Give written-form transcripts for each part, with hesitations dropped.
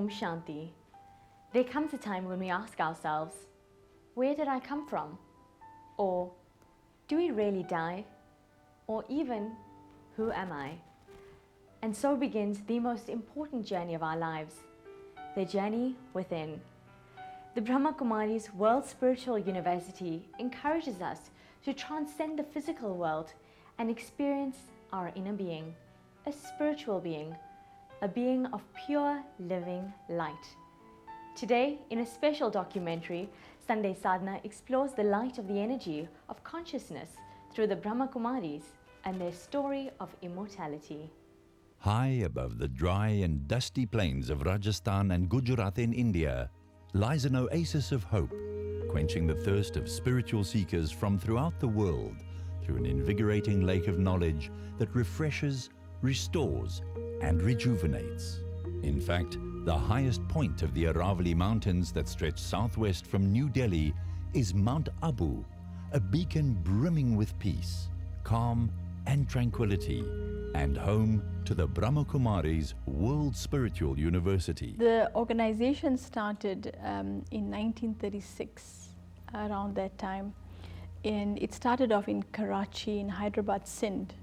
Om Shanti. There comes a time when we ask ourselves, where did I come from? Or, do we really die? Or even, who am I? And so begins the most important journey of our lives, the journey within. The Brahma Kumaris World Spiritual University encourages us to transcend the physical world and experience our inner being, a spiritual being, a being of pure living light. Today, in a special documentary, Sunday Sadhana explores the light of the energy of consciousness through the Brahma Kumaris and their story of immortality. High above the dry and dusty plains of Rajasthan and Gujarat in India lies an oasis of hope, quenching the thirst of spiritual seekers from throughout the world through an invigorating lake of knowledge that refreshes, restores, and rejuvenates. In fact, the highest point of the Aravalli Mountains that stretch southwest from New Delhi is Mount Abu, a beacon brimming with peace, calm, and tranquility, and home to the Brahma Kumaris World Spiritual University. The organization started in 1936, around that time, and it started off in Karachi, in Hyderabad, Sindh.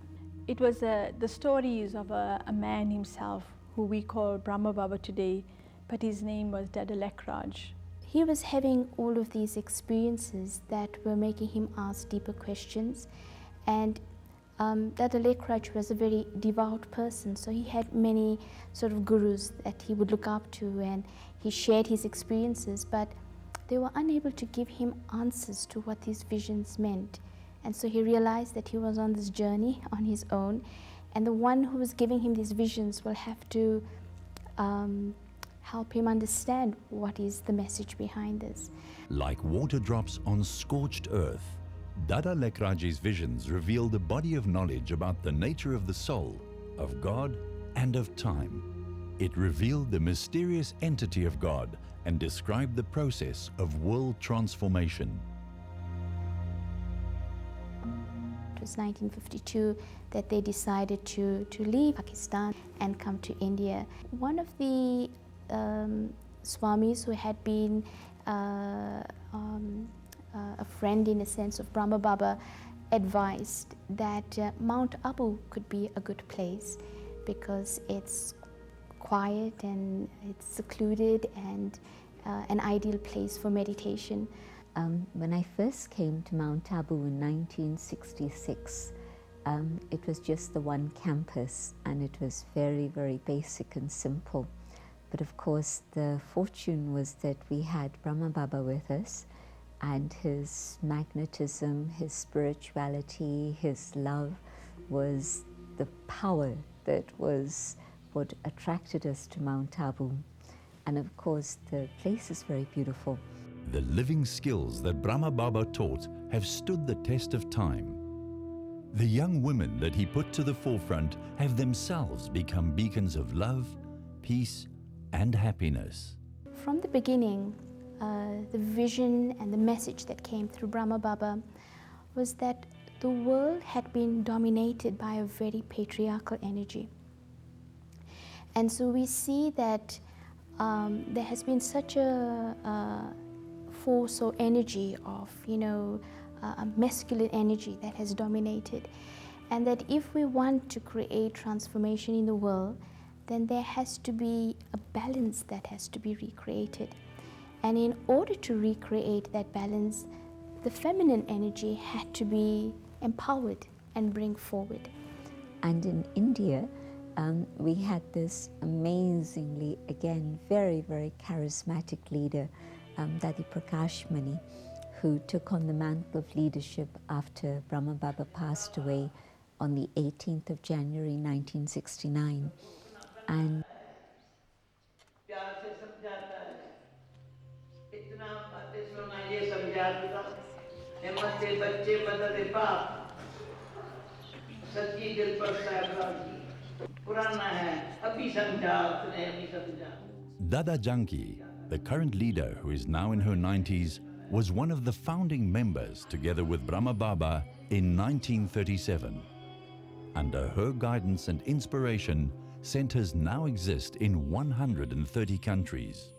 It was the stories of a man himself who we call Brahma Baba today, but his name was Dada Lekhraj. He was having all of these experiences that were making him ask deeper questions, and Dada Lekhraj was a very devout person, so he had many sort of gurus that he would look up to, and he shared his experiences, but they were unable to give him answers to what these visions meant. And so he realized that he was on this journey on his own, and the one who was giving him these visions will have to help him understand what is the message behind this. Like water drops on scorched earth, Dada Lekhraj's visions revealed a body of knowledge about the nature of the soul, of God, and of time. It revealed the mysterious entity of God and described the process of world transformation. It was 1952 that they decided to leave Pakistan and come to India. One of the Swamis who had been a friend in a sense of Brahma Baba advised that Mount Abu could be a good place because it's quiet and it's secluded and an ideal place for meditation. When I first came to Mount Abu in 1966, it was just the one campus, and it was very, very basic and simple. But of course, the fortune was that we had Brahma Baba with us, and his magnetism, his spirituality, his love was the power that was what attracted us to Mount Abu. And of course, the place is very beautiful. The living skills that Brahma Baba taught have stood the test of time. The young women that he put to the forefront have themselves become beacons of love, peace, and happiness. From the beginning, the vision and the message that came through Brahma Baba was that the world had been dominated by a very patriarchal energy. And so we see that there has been such a force or energy of, a masculine energy that has dominated. And that if we want to create transformation in the world, then there has to be a balance that has to be recreated. And in order to recreate that balance, the feminine energy had to be empowered and bring forward. And in India, we had this amazingly, again, very, very charismatic leader, Dadi Prakash Mani, who took on the mantle of leadership after Brahma Baba passed away on the 18th of January 1969. And Dada Janki, the current leader who is now in her 90s, was one of the founding members together with Brahma Baba in 1937. Under her guidance and inspiration, centers now exist in 130 countries.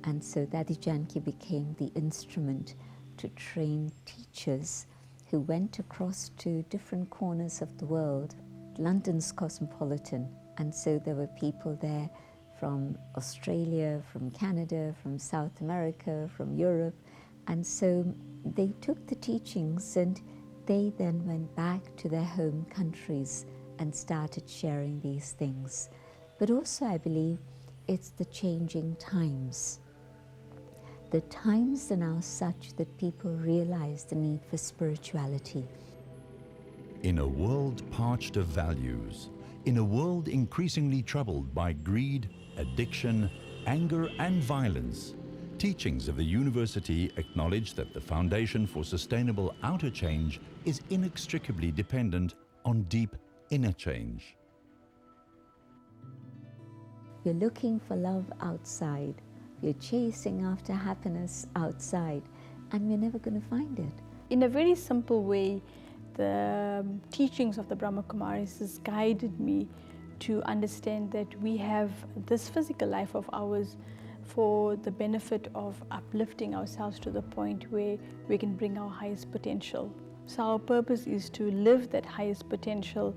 And so Dadi Janki became the instrument to train teachers who went across to different corners of the world. London's cosmopolitan, and so there were people there from Australia, from Canada, from South America, from Europe, and so they took the teachings and they then went back to their home countries and started sharing these things. But also I believe it's the changing times. The times are now such that people realize the need for spirituality. In a world parched of values, in a world increasingly troubled by greed, addiction, anger and violence, teachings of the university acknowledge that the foundation for sustainable outer change is inextricably dependent on deep inner change. You're looking for love outside. You're chasing after happiness outside, and you're never going to find it. In a very simple way, the teachings of the Brahma Kumaris has guided me to understand that we have this physical life of ours for the benefit of uplifting ourselves to the point where we can bring our highest potential. So our purpose is to live that highest potential,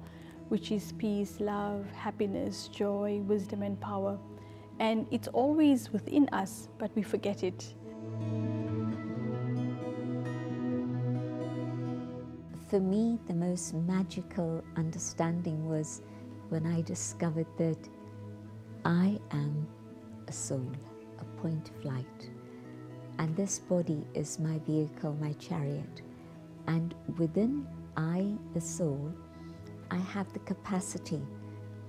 which is peace, love, happiness, joy, wisdom and power. And it's always within us, but we forget it. For me, the most magical understanding was when I discovered that I am a soul, a point of light. And this body is my vehicle, my chariot. And within I, the soul, I have the capacity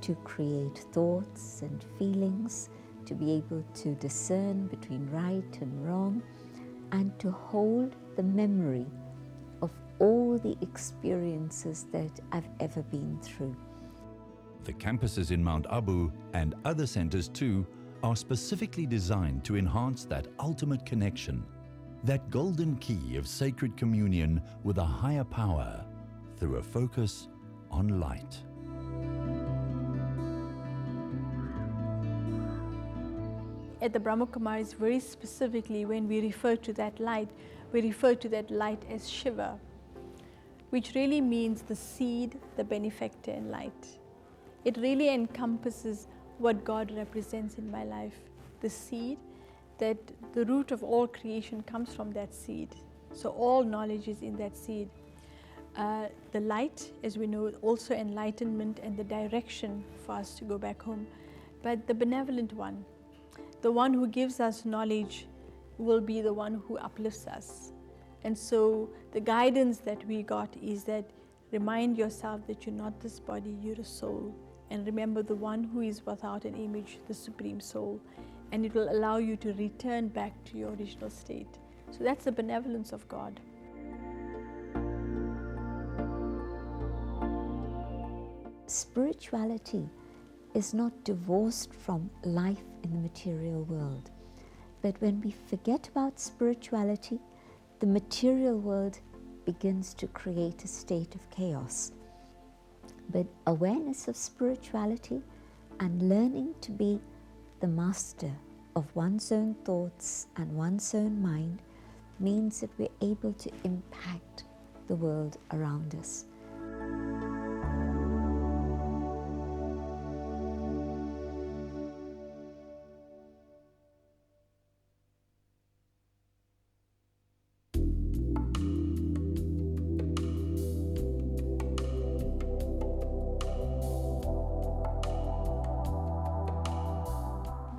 to create thoughts and feelings, to be able to discern between right and wrong, and to hold the memory of all the experiences that I've ever been through. The campuses in Mount Abu and other centers too are specifically designed to enhance that ultimate connection, that golden key of sacred communion with a higher power through a focus on light. At the Brahma Kumaris, very specifically, when we refer to that light, we refer to that light as Shiva, which really means the seed, the benefactor and light. It really encompasses what God represents in my life. The seed, that the root of all creation comes from that seed. So all knowledge is in that seed. The light, as we know, also enlightenment and the direction for us to go back home. But the benevolent one, the one who gives us knowledge, will be the one who uplifts us. And so the guidance that we got is that remind yourself that you're not this body, you're a soul. And remember the one who is without an image, the Supreme Soul. And it will allow you to return back to your original state. So that's the benevolence of God. Spirituality is not divorced from life in the material world. But when we forget about spirituality, the material world begins to create a state of chaos. But awareness of spirituality and learning to be the master of one's own thoughts and one's own mind means that we're able to impact the world around us.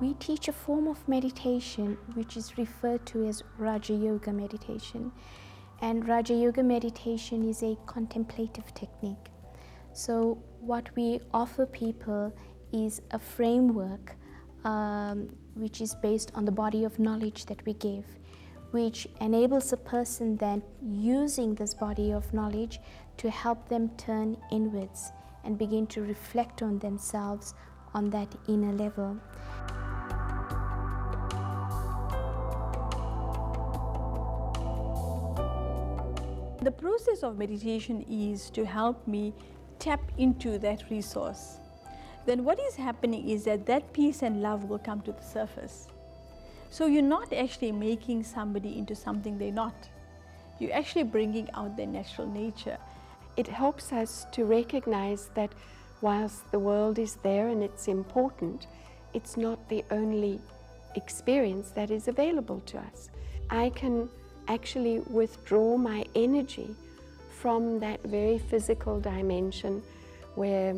We teach a form of meditation which is referred to as Raja Yoga meditation. And Raja Yoga meditation is a contemplative technique. So what we offer people is a framework which is based on the body of knowledge that we give, which enables a person then using this body of knowledge to help them turn inwards and begin to reflect on themselves, on that inner level. The process of meditation is to help me tap into that resource. Then what is happening is that peace and love will come to the surface. So you're not actually making somebody into something they're not. You're actually bringing out their natural nature. It helps us to recognize that whilst the world is there and it's important, it's not the only experience that is available to us. I can actually withdraw my energy from that very physical dimension where,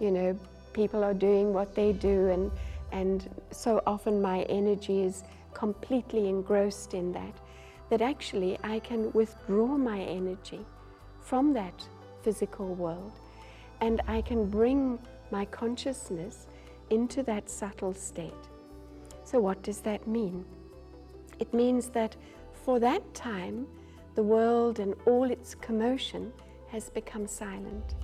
you know, people are doing what they do, and so often my energy is completely engrossed in that actually I can withdraw my energy from that physical world, and I can bring my consciousness into that subtle state. So what does that mean? It means that for that time, the world and all its commotion has become silent.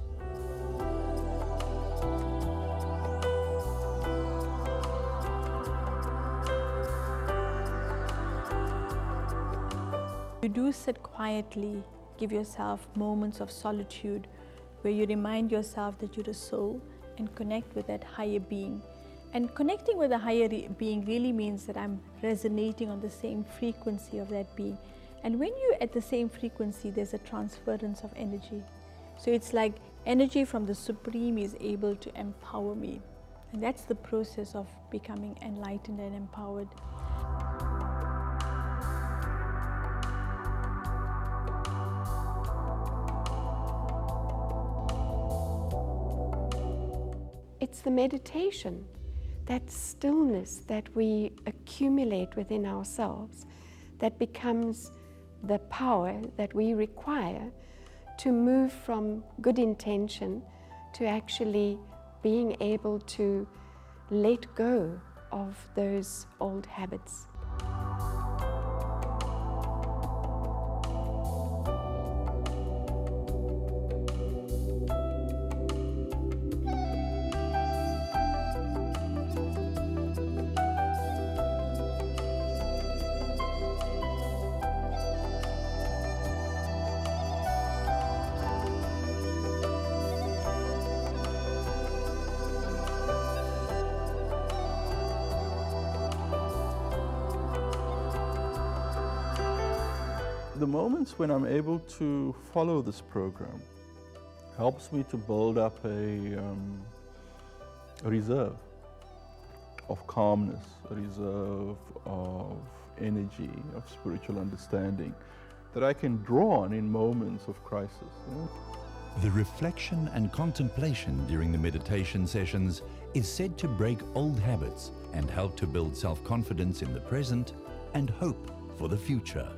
You do sit quietly, give yourself moments of solitude where you remind yourself that you're a soul and connect with that higher being. And connecting with a higher being really means that I'm resonating on the same frequency of that being. And when you're at the same frequency, there's a transference of energy. So it's like energy from the Supreme is able to empower me. And that's the process of becoming enlightened and empowered. It's the meditation, that stillness that we accumulate within ourselves, that becomes the power that we require to move from good intention to actually being able to let go of those old habits. The moments when I'm able to follow this program helps me to build up a reserve of calmness, a reserve of energy, of spiritual understanding that I can draw on in moments of crisis. You know? The reflection and contemplation during the meditation sessions is said to break old habits and help to build self-confidence in the present and hope for the future.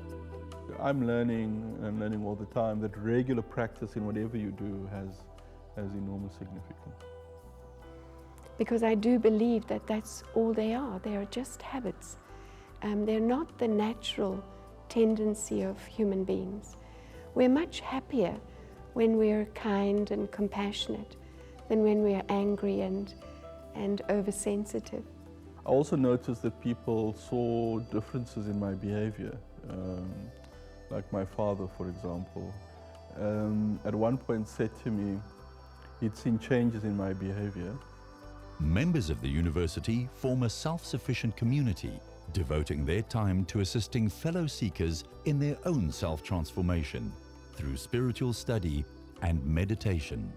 I'm learning all the time that regular practice in whatever you do has enormous significance. Because I do believe that that's all they are. They are just habits. They're not the natural tendency of human beings. We're much happier when we're kind and compassionate than when we're angry and oversensitive. I also noticed that people saw differences in my behavior. Like my father, for example, at one point said to me he'd seen changes in my behavior. Members of the university form a self-sufficient community, devoting their time to assisting fellow seekers in their own self-transformation through spiritual study and meditation.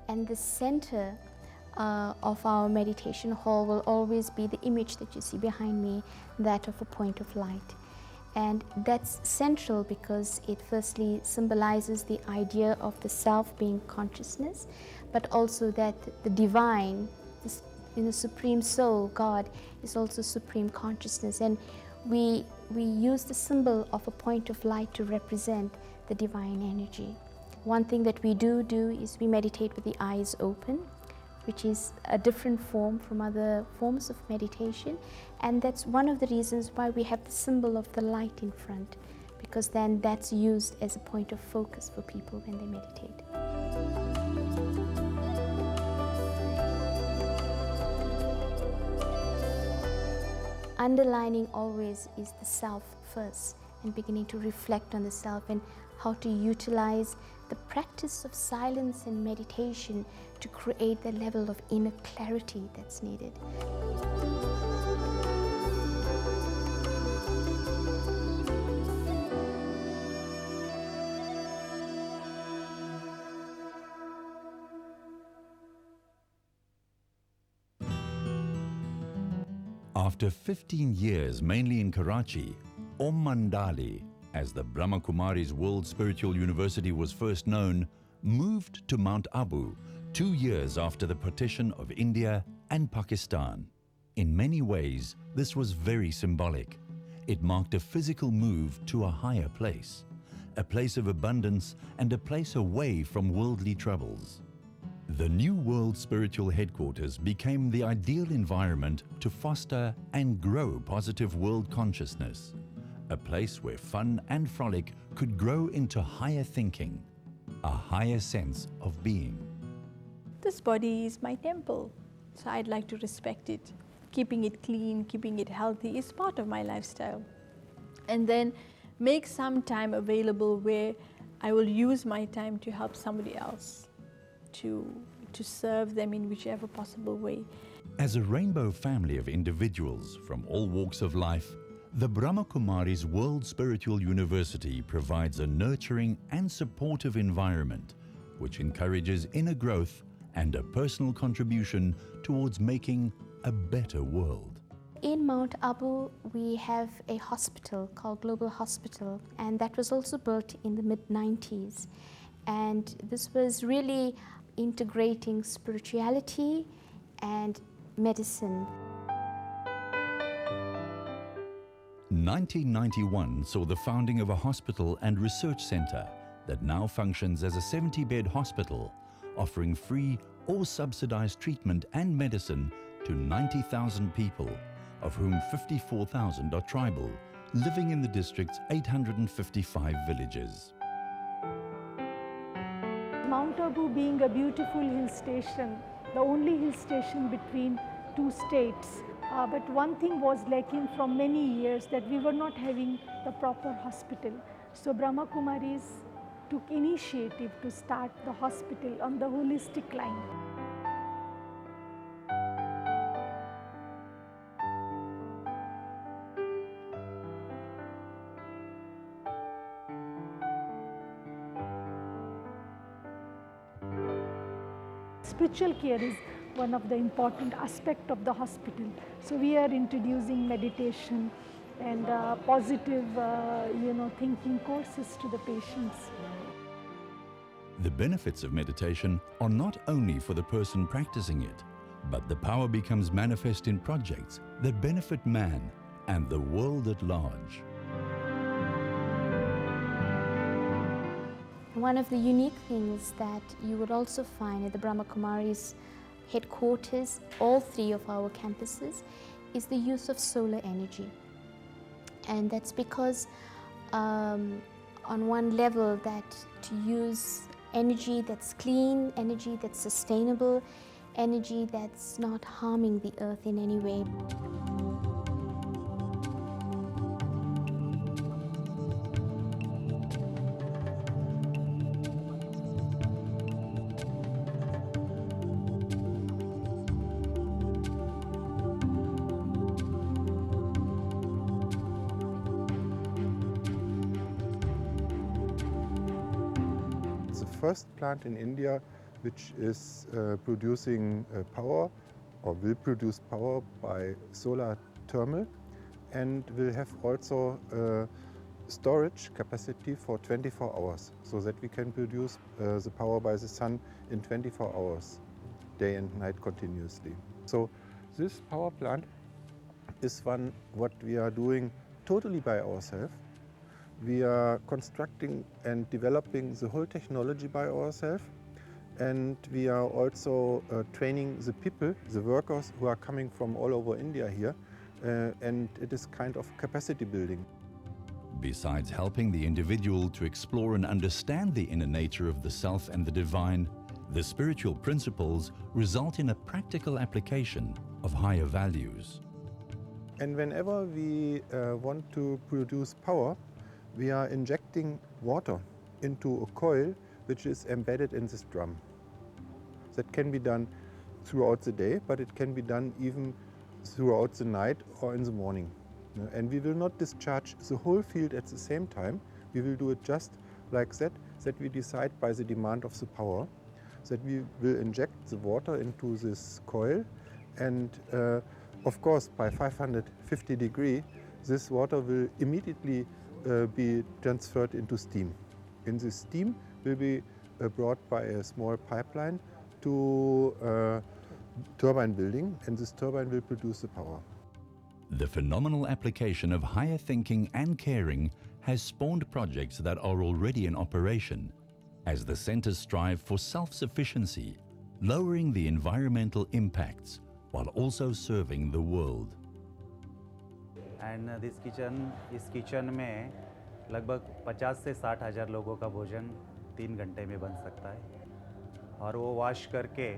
And the center of our meditation hall will always be the image that you see behind me, that of a point of light. And that's central because it firstly symbolizes the idea of the self being consciousness, but also that the divine, the supreme soul, God, is also supreme consciousness. And we use the symbol of a point of light to represent the divine energy. One thing that we do is we meditate with the eyes open, which is a different form from other forms of meditation. And that's one of the reasons why we have the symbol of the light in front, because then that's used as a point of focus for people when they meditate. Underlining always is the self first, and beginning to reflect on the self and how to utilize the practice of silence and meditation to create the level of inner clarity that's needed. After 15 years, mainly in Karachi, Om Mandali, as the Brahma Kumaris World Spiritual University was first known, moved to Mount Abu 2 years after the partition of India and Pakistan. In many ways, this was very symbolic. It marked a physical move to a higher place, a place of abundance and a place away from worldly troubles. The new World Spiritual Headquarters became the ideal environment to foster and grow positive world consciousness, a place where fun and frolic could grow into higher thinking, a higher sense of being. This body is my temple, so I'd like to respect it. Keeping it clean, keeping it healthy is part of my lifestyle. And then make some time available where I will use my time to help somebody else, to serve them in whichever possible way. As a rainbow family of individuals from all walks of life, the Brahma Kumaris World Spiritual University provides a nurturing and supportive environment which encourages inner growth and a personal contribution towards making a better world. In Mount Abu, we have a hospital called Global Hospital, and that was also built in the mid-90s. And this was really integrating spirituality and medicine. 1991 saw the founding of a hospital and research center that now functions as a 70-bed hospital, offering free or subsidized treatment and medicine to 90,000 people, of whom 54,000 are tribal, living in the district's 855 villages. Mount Abu being a beautiful hill station, the only hill station between two states. But one thing was lacking from many years, that we were not having the proper hospital. So Brahma Kumaris took initiative to start the hospital on the holistic line. Spiritual care is one of the important aspects of the hospital. So we are introducing meditation and positive, thinking courses to the patients. The benefits of meditation are not only for the person practicing it, but the power becomes manifest in projects that benefit man and the world at large. One of the unique things that you would also find at the Brahma Kumaris headquarters, all three of our campuses, is the use of solar energy. And that's because on one level, that to use energy that's clean, energy that's sustainable, energy that's not harming the earth in any way. First plant in India which is producing power, or will produce power by solar thermal, and will have also storage capacity for 24 hours, so that we can produce the power by the sun in 24 hours, day and night continuously. So this power plant is one what we are doing totally by ourselves. We are constructing and developing the whole technology by ourselves, and we are also training the people, the workers who are coming from all over India here, and it is kind of capacity building. Besides helping the individual to explore and understand the inner nature of the self and the divine, the spiritual principles result in a practical application of higher values. And whenever we want to produce power, we are injecting water into a coil which is embedded in this drum. That can be done throughout the day, but it can be done even throughout the night or in the morning. And we will not discharge the whole field at the same time. We will do it just like that we decide by the demand of the power, that we will inject the water into this coil, and of course by 550 degrees this water will immediately be transferred into steam. And this steam will be brought by a small pipeline to a turbine building, and this turbine will produce the power. The phenomenal application of higher thinking and caring has spawned projects that are already in operation, as the centers strive for self-sufficiency, lowering the environmental impacts while also serving the world. And इस kitchen में लगभग 50 से 60 हज़ार लोगों का भोजन 3 घंटे में बन सकता है, और वो वॉश करके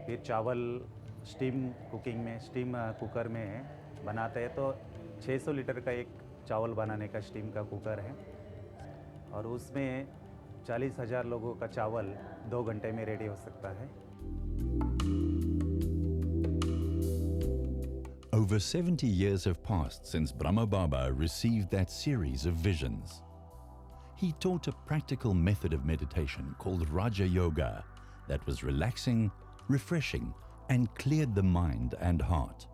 फिर चावल स्टीम कुकर में बनाते हैं। तो 600 लीटर का एक चावल बनाने का स्टीम का कुकर है, और उसमें 40,000 लोगों का चावल 2 घंटे में रेडी हो सकता है। Over 70 years have passed since Brahma Baba received that series of visions. He taught a practical method of meditation called Raja Yoga that was relaxing, refreshing, and cleared the mind and heart.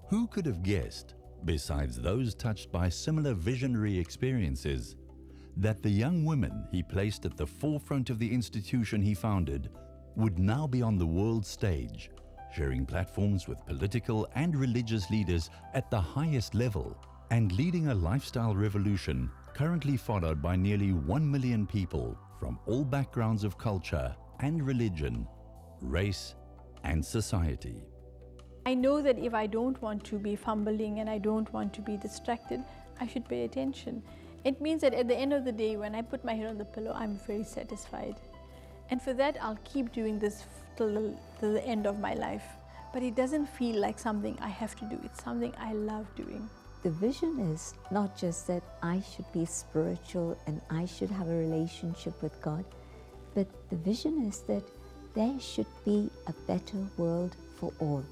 Who could have guessed, besides those touched by similar visionary experiences, that the young women he placed at the forefront of the institution he founded would now be on the world stage, sharing platforms with political and religious leaders at the highest level, and leading a lifestyle revolution currently followed by nearly 1 million people from all backgrounds of culture and religion, race and society. I know that if I don't want to be fumbling and I don't want to be distracted, I should pay attention. It means that at the end of the day, when I put my head on the pillow, I'm very satisfied. And for that, I'll keep doing this till the end of my life. But it doesn't feel like something I have to do. It's something I love doing. The vision is not just that I should be spiritual and I should have a relationship with God, but the vision is that there should be a better world for all.